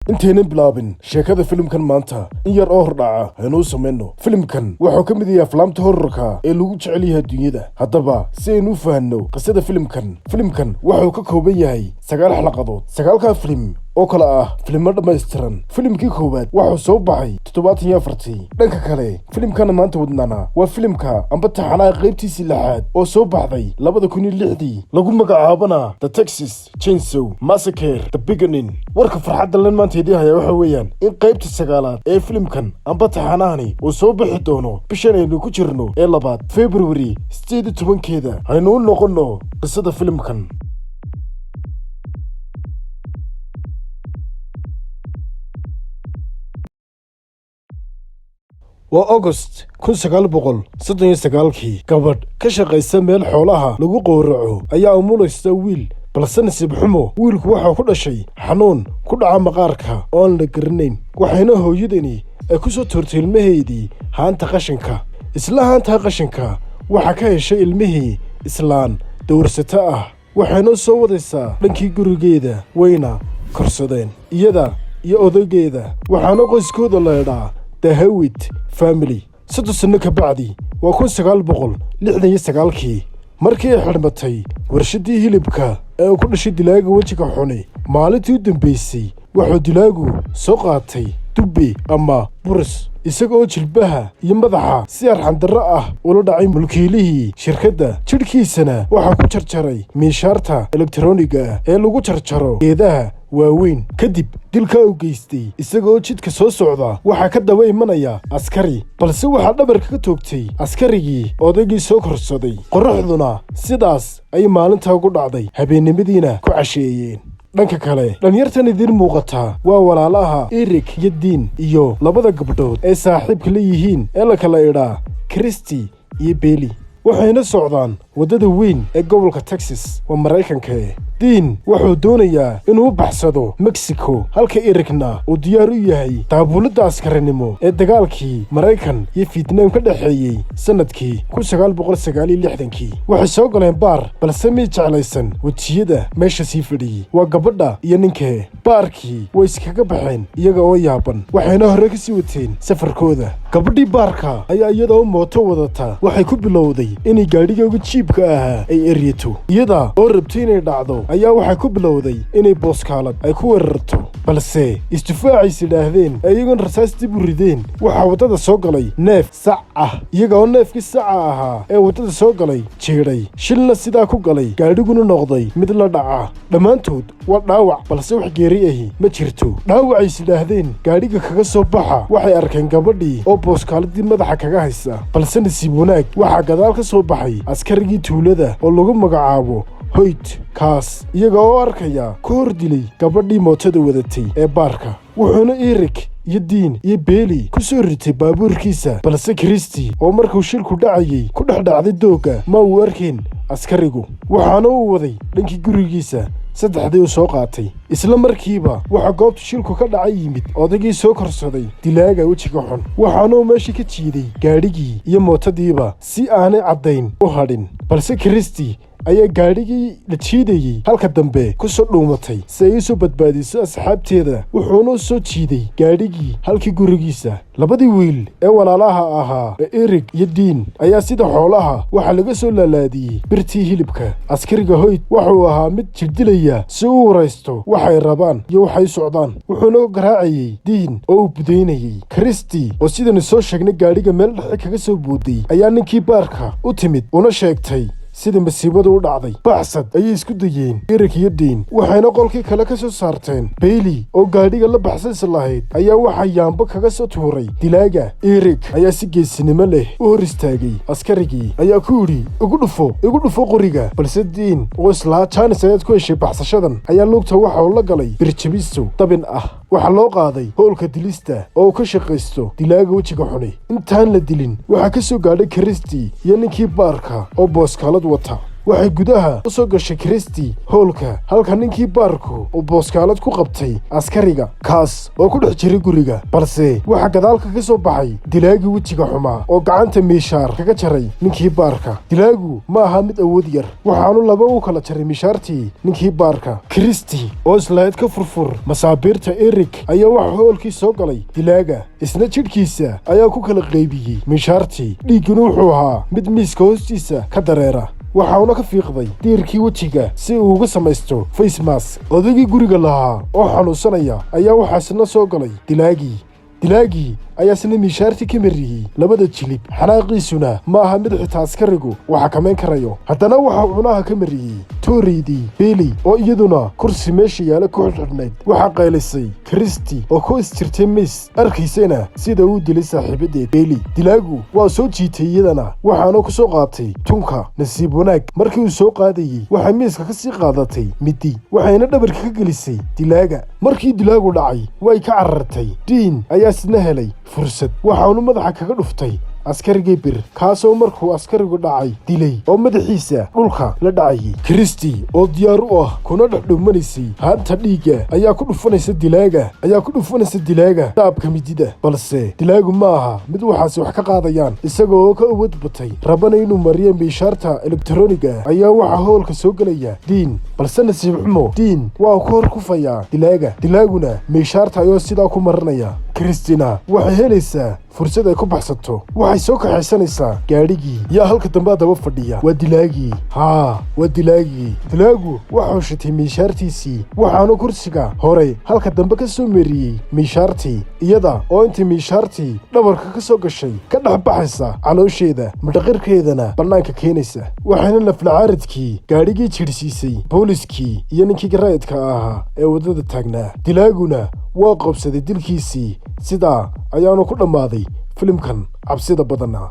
intaynan bilaabin sheekada filimkan maanta in yar oo hordhaca aynuu samayno. Filimkan wuxuu ka mid yahay aflaamta horarka ee lagu jecel yahay dunyada. Haddaba si aynu u fahanno qisada filimkan wuxuu ka kooban yahay 9 xalaqadood. 9 filim oo kala ah filimo dhammaystiran. Filimkii koowaad wuxuu soo baxay 74. dhanka kale filimkana maanta wadnana waa filimka amba taxanaha qaybtiisii 6 oo soo baxday 2006 lagu magacaabana The Texas Chainsaw Massacre The Beginning. warka farxadda lan maanta idihaya waxa weeyaan in qaybta 9aad ee filimkan amba taxanahani uu soo bixi doono bishan aynu ku jirno ee 2 February 18keeda. aynu u noqono qisada filimkan. waa August 1939 gabadh ka shaqaysa meel xoolaha lagu qowraco ayaa umulaysta wiil, balse nasiib xumo wiilku waxa ku dhashay xanuun ku dhaca maqaarka oo aan la garanayn. waxayna hooyadani ay ku soo tuurtay ilmaheedii haanta qashinka. isla haanta qashinka waxa ka heshay ilmihii islaan dowrsato ah. waxayna soo wadaysaa dhankii gurigeeda wayna korsadeen iyada iyo odaygeeda. waxaana qoyskooda leedhaa The Hewitt Family. 3 sano ka bacdi waa 1969 markii ay xidhmatay warshadii hilibka ee ku dhashay dilaaga wejiga xuni. maalintii u dambeysay wuxuu dilaagu soo qaatay dubbi ama buris isagoo jilbaha iyo madaxa si arxandarro ah ula dhacay mulkiilihii shirkadda. jidhkiisana waxaa ku jarjaray miishaarta elektarooniga ah ee lagu jarjaro geedaha waaweyn. kadib dilka u geystay isagoo jidka soo socda waxaa ka daba imanaya askari, balse waxaa dhabarka ka toogtay askarigii odaygii soo korsaday. qorraxduna sidaas ay maalinta ugu dhacday, habeennimadiina ku casheeyeen. dhanka kale dhalinyartan idiin muuqataa waa walaalaha Eric iyo Dean iyo labada gabdhood ee saaxiibka la yihiin ee la kala idhaa Christy iyo Bailey. waxayna socdaan waddada weyn ee gobolka Texas waa Maraykanka. Dean wuxuu doonayaa inuu u baxsado Mexico, halka Ericna uu diyaar u yahay daabulidda askarinimo ee dagaalkii Maraykan iyo Vietnam ka dhexeeyey sanadkii 1969. waxay soo galeen baar, balse mid jeclaysan wejiyada meesha sii fadhiyey. waa gabadha iyo ninkee. baarkii way iskaga baxeen iyaga oo yaaban, waxayna hore ka sii wateen safarkooda. gabadhii baarka ayaa iyadoo mooto wadata waxay ku bilowday inay gaadhigooga jiibka ahaa ay eryato. iyada oo rabtay inay dhacdo ayaa waxay ku bilowday inay booskaalad ay ku weerarto, balse isdifaacays idhaahdeen iyagoon rasaas dib u rideen. waxaa waddada soo galay neef sac ah, iyaga oo neefkii saca ahaa ee waddada soo galay jiidhay. shilna sidaa ku galay, gaadhiguna noqday mid la dhaca. dhammaantood waa dhaawac, balse wax geeri ahi ma jirto. dhaawacays idhaahdeen gaadhiga kaga soo baxa waxay arkeen gabadhii oo booskaaladii madaxa kaga haysa, balse nasiib wanaag waxaa gadaal ka soo baxay askarigii tuulada oo lagu magacaabo Hoyt. kaas iyaga oo arkaya ku hor dilay gabadhii mootada wadatay ee baarka. wuxuuna Eric iyo Dean iyo Bailey ku soo ritay baabuurkiisa, balse Christy oo markuu shilku dhacayay ku dhex dhacday doogga ma uu arkeen askarigu. waxaana uu waday dhankii gurigiisa. saddexdii uu soo qaatay. isla markiiba waxaa goobta shilku ka dhacay yimid odaygii soo korsaday dilaaga wejiga xun. waxaana uu meeshii ka jiiday gaadhigii iyo mootadiiba si aanay caddayn u hadhin, balse Christy ayaa gaadhigii la jiidayey halka dambe ku soo dhuumatay si ay u soo badbaadiso asxaabteeda. wuxuuna u soo jiiday gaadhigii halkii gurigiisa. labadii wiil ee walaalaha ahaa ee Eric iyo Dean ayaa sida xoolaha waxaa laga soo laalaadiyey birtii hilibka. askariga Hoyt wuxuu ahaa mid jirdilaya si uu waraysto waxay rabaan iyo waxay socdaan. wuxuuna garaacayey Dean oo uu budaynayey. Christy oo sidanu soo sheegnay gaadhiga meel dhexe kaga soo buuday ayaa ninkii baarka u timid una sheegtay sida masiibadu u dhacday. baxsad ayay isku dayeen Eric iyo Dean, waxayna qolkii kale ka soo saarteen. Bailey oo gaadhiga la baxsaysa lahayd ayaa waxaa yaamba kaga soo tuuray dilaaga. Eric ayaa si geesinimo leh u hor istaagay askarigii, ayaa ku yidhi igu dhufo qoriga. balse Dean oo islaa jaanis ayaad ku heshay baxsashadan ayaa lugta waxa uu la galay birjabiso dabin ah. waxaa loo qaaday howlka dilista oo uu ka shaqaysto dilaaga wejiga xuni. intaan la dilin waxaa ka soo gaadhay Christy iyo ninkii baarka oo booskaalad wata. waxay gudaha u soo gashay Kirsty hoolka halka ninkii baarku uu booskaalad ku qabtay askariga kaas oo ku dhex jiray guriga balse waxa gadaalka ka soo baxay dilaagii wejiga xumaa oo gacanta miishaar kaga jaray ninkii baarka dilaagu ma aha mid awood yar waxaanu laba u kala jaray miishaartii ninkii baarka Kirsty oo islayd ka furfur masaabiirta Eric ayaa wax hoolkii soo galay dilaaga isna jidhkiisa ayaa ku kala qaybiyey miishaartii dhiiguna wuxuu ahaa mid miiska hoostiisa ka dareera waxauna ka fiiqday diirkii wejiga si uu uga samaysto face mask odaygii guriga lahaa oo xanuunsanaya ayaa waxaasna soo galay dilaagii ayaa isna miishaartii ka mariyey labada jilib xanaaqiisuna ma aha mid xitaa askarigu waxa kamayn karayo haddana waxa cunaha ka mariyey tooreydii Bailey oo iyaduna kursi meesha yaala ku xidhnayd waxa qaylisay Kirsty oo ku isjirtay miis arkaysayna sida uu dilay saaxiibadeed Bailey dilaagu waa soo jiitay iyadana waxaanu ku soo qaatay tunka nasiib wanaag markii uu soo qaadayay waxay miiska ka sii qaadatay midi waxayna dhabarka ka gelisay dilaaga markii dilaagu dhacay way ka carartay Dean ayaa isna helay fursad waxaanu madaxa kaga dhuftay askarigii bir kaasoo markuu askarigu dhacay dilay oo madaxiisa dhulka la dhacayay Kirsty oo diyaar u ah kuna dhexdhuumanaysay haanta dhiiga ayaa ku dhufanaysa dilaaga daabka midida balse dilaagu ma aha mid waxaasi wax ka qaadayaan isagoo ka awood batay rabana inuu mariyo miishaarta elektarooniga ayaa waxa hoolka soo gelaya Dean balse nasiib xumo Dean waa ku hor kufayaa dilaaguna miishaarta ayuu sidaa ku marinaya Kirstyna waxay helaysaa fursad ay ku baxsato waxay soo kaxaysanaysaa gaadhigii yaa halka dambe daba fadhiya waa dilaagii dilaagu waxuu shitay miishaartiisii waxaanu kursiga hore halka dambe ka soo meeriyey miishaartii iyada oo intii miishaartii dhabarka ka soo gashay ka dhex baxaysa caloosheeda midhaqirkeedana bannaanka keenaysa waxayna laflacaaridkii gaadhigii jidhsiisay booliskii iyo ninkii garaa'idka ahaa ee waddada taagnaa dilaaguna waa qabsaday dilkiisii sidaa ayaanu ku dhammaaday filimkan cabsida badanaa